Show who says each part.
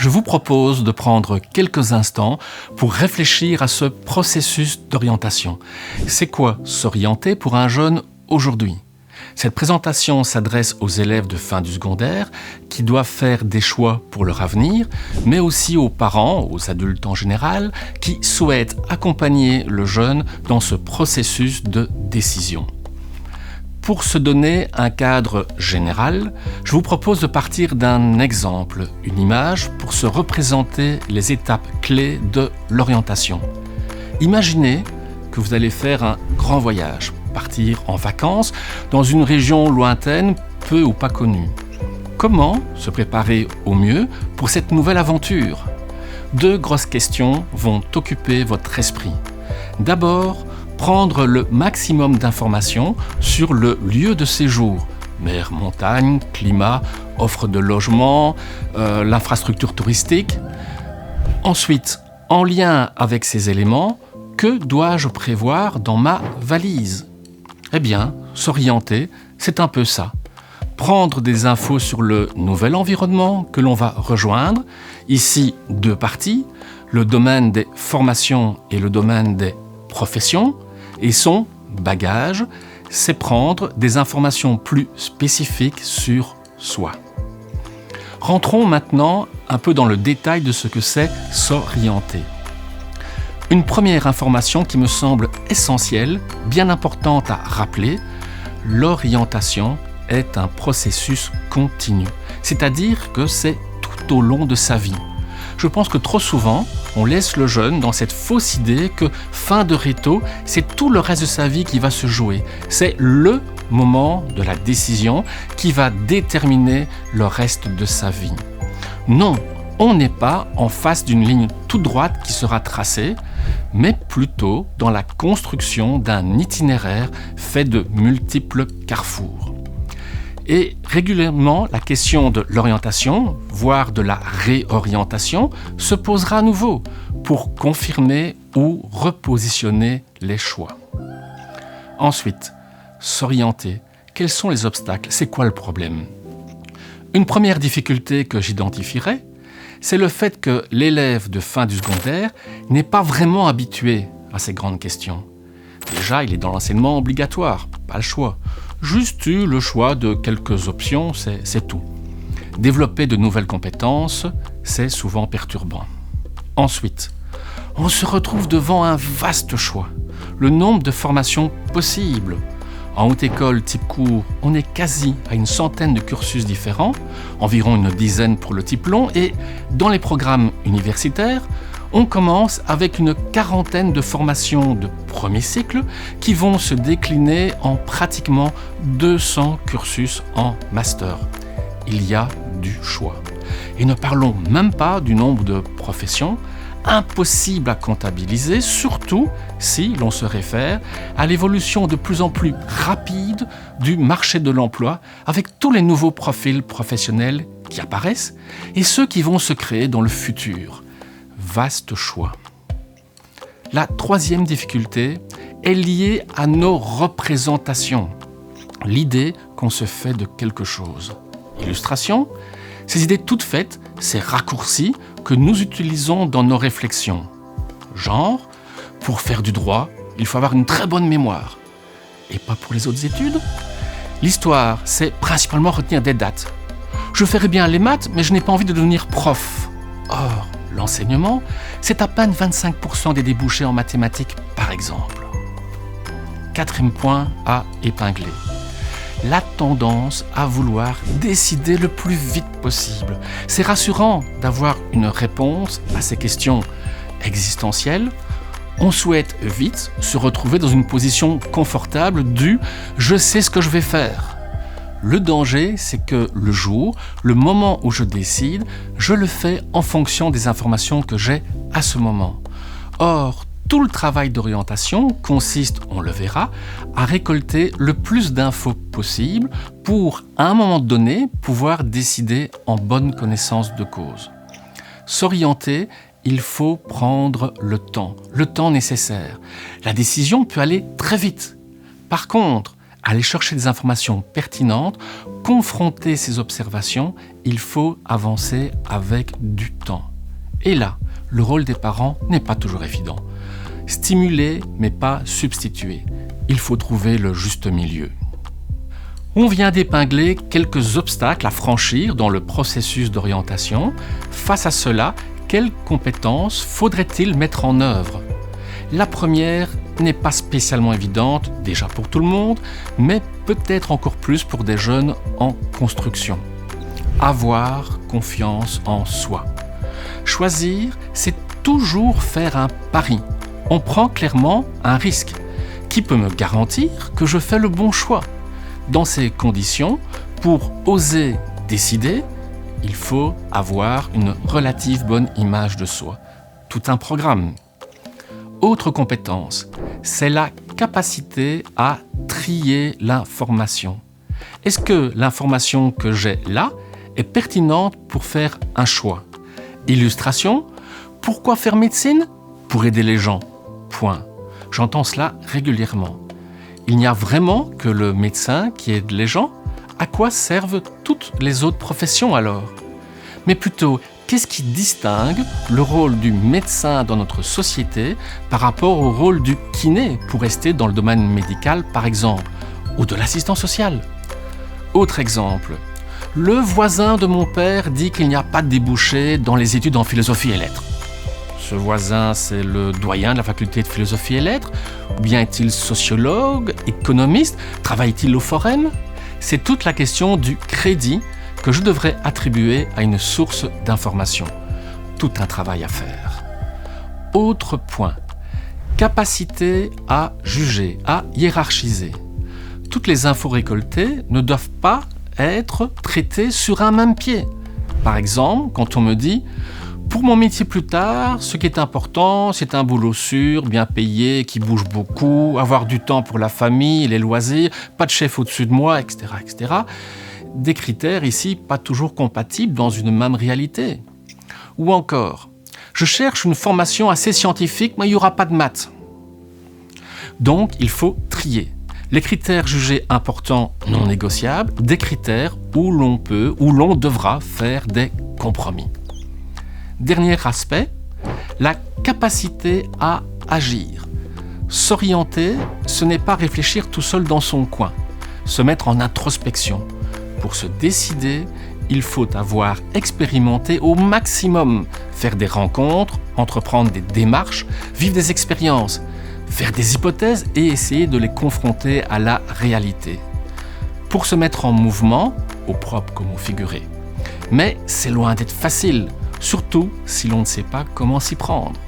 Speaker 1: je vous propose de prendre quelques instants pour réfléchir à ce processus d'orientation. C'est quoi s'orienter pour un jeune aujourd'hui ? Cette présentation s'adresse aux élèves de fin du secondaire qui doivent faire des choix pour leur avenir, mais aussi aux parents, aux adultes en général, qui souhaitent accompagner le jeune dans ce processus de décision. Pour se donner un cadre général, je vous propose de partir d'un exemple, une image, pour se représenter les étapes clés de l'orientation. Imaginez que vous allez faire un grand voyage, partir en vacances dans une région lointaine, peu ou pas connue. Comment se préparer au mieux pour cette nouvelle aventure ? 2 grosses questions vont occuper votre esprit. D'abord, prendre le maximum d'informations sur le lieu de séjour, mer, montagne, climat, offre de logement, l'infrastructure touristique. Ensuite, en lien avec ces éléments, que dois-je prévoir dans ma valise ? Eh bien, s'orienter, c'est un peu ça. Prendre des infos sur le nouvel environnement que l'on va rejoindre. Ici, 2 parties, le domaine des formations et le domaine des professions. Et son bagage, c'est prendre des informations plus spécifiques sur soi. Rentrons maintenant un peu dans le détail de ce que c'est s'orienter. Une première information qui me semble essentielle, bien importante à rappeler, l'orientation est un processus continu, c'est-à-dire que c'est tout au long de sa vie. Je pense que trop souvent, on laisse le jeune dans cette fausse idée que fin de réto, c'est tout le reste de sa vie qui va se jouer. C'est le moment de la décision qui va déterminer le reste de sa vie. Non, on n'est pas en face d'une ligne toute droite qui sera tracée, mais plutôt dans la construction d'un itinéraire fait de multiples carrefours. Et régulièrement, la question de l'orientation, voire de la réorientation, se posera à nouveau pour confirmer ou repositionner les choix. Ensuite, s'orienter. Quels sont les obstacles ? C'est quoi le problème ? Une première difficulté que j'identifierai, c'est le fait que l'élève de fin du secondaire n'est pas vraiment habitué à ces grandes questions. Déjà, il est dans l'enseignement obligatoire, pas le choix. Juste eu le choix de quelques options, c'est tout. Développer de nouvelles compétences, c'est souvent perturbant. Ensuite, on se retrouve devant un vaste choix. Le nombre de formations possibles. En haute école type cours, on est quasi à une centaine de cursus différents, environ une dizaine pour le type long, et dans les programmes universitaires, on commence avec une quarantaine de formations de premier cycle qui vont se décliner en pratiquement 200 cursus en master. Il y a du choix. Et ne parlons même pas du nombre de professions, impossible à comptabiliser, surtout si l'on se réfère à l'évolution de plus en plus rapide du marché de l'emploi avec tous les nouveaux profils professionnels qui apparaissent et ceux qui vont se créer dans le futur. Vaste choix. La troisième difficulté est liée à nos représentations, l'idée qu'on se fait de quelque chose. Illustration, ces idées toutes faites, ces raccourcis que nous utilisons dans nos réflexions. Genre, pour faire du droit, il faut avoir une très bonne mémoire. Et pas pour les autres études. L'histoire, c'est principalement retenir des dates. Je ferais bien les maths, mais je n'ai pas envie de devenir prof. Or, l'enseignement, c'est à peine 25% des débouchés en mathématiques, par exemple. 4e point à épingler. La tendance à vouloir décider le plus vite possible. C'est rassurant d'avoir une réponse à ces questions existentielles. On souhaite vite se retrouver dans une position confortable du « je sais ce que je vais faire ». Le danger, c'est que le jour, le moment où je décide, je le fais en fonction des informations que j'ai à ce moment. Or, tout le travail d'orientation consiste, on le verra, à récolter le plus d'infos possible pour, à un moment donné, pouvoir décider en bonne connaissance de cause. S'orienter, il faut prendre le temps nécessaire. La décision peut aller très vite. Par contre, aller chercher des informations pertinentes confronter ces observations, il faut avancer avec du temps. Et là, le rôle des parents n'est pas toujours évident. Stimuler, mais pas substituer. Il faut trouver le juste milieu. On vient d'épingler quelques obstacles à franchir dans le processus d'orientation. Face à cela, quelles compétences faudrait-il mettre en œuvre ? La première n'est pas spécialement évidente, déjà pour tout le monde, mais peut-être encore plus pour des jeunes en construction. Avoir confiance en soi. Choisir, c'est toujours faire un pari. On prend clairement un risque. Qui peut me garantir que je fais le bon choix ? Dans ces conditions, pour oser décider, il faut avoir une relative bonne image de soi. Tout un programme. Autre compétence, c'est la capacité à trier l'information. Est-ce que l'information que j'ai là est pertinente pour faire un choix ? Illustration, pourquoi faire médecine ? Pour aider les gens. Point. J'entends cela régulièrement. Il n'y a vraiment que le médecin qui aide les gens ? À quoi servent toutes les autres professions alors ? Mais plutôt, qu'est-ce qui distingue le rôle du médecin dans notre société par rapport au rôle du kiné, pour rester dans le domaine médical par exemple, ou de l'assistant social ? Autre exemple, le voisin de mon père dit qu'il n'y a pas de débouché dans les études en philosophie et lettres. Ce voisin, c'est le doyen de la faculté de philosophie et lettres ? Ou bien est-il sociologue, économiste ? Travaille-t-il au forum ? C'est toute la question du crédit que je devrais attribuer à une source d'information. Tout un travail à faire. Autre point, capacité à juger, à hiérarchiser. Toutes les infos récoltées ne doivent pas être traitées sur un même pied. Par exemple, quand on me dit « Pour mon métier plus tard, ce qui est important, c'est un boulot sûr, bien payé, qui bouge beaucoup, avoir du temps pour la famille, les loisirs, pas de chef au-dessus de moi, etc. etc. » Des critères ici pas toujours compatibles dans une même réalité. Ou encore, je cherche une formation assez scientifique, mais il n'y aura pas de maths. Donc, il faut trier. Les critères jugés importants, non négociables, des critères où l'on peut, où l'on devra faire des compromis. Dernier aspect, la capacité à agir. S'orienter, ce n'est pas réfléchir tout seul dans son coin, se mettre en introspection. Pour se décider, il faut avoir expérimenté au maximum, faire des rencontres, entreprendre des démarches, vivre des expériences, faire des hypothèses et essayer de les confronter à la réalité. Pour se mettre en mouvement, au propre comme au figuré. Mais c'est loin d'être facile, surtout si l'on ne sait pas comment s'y prendre.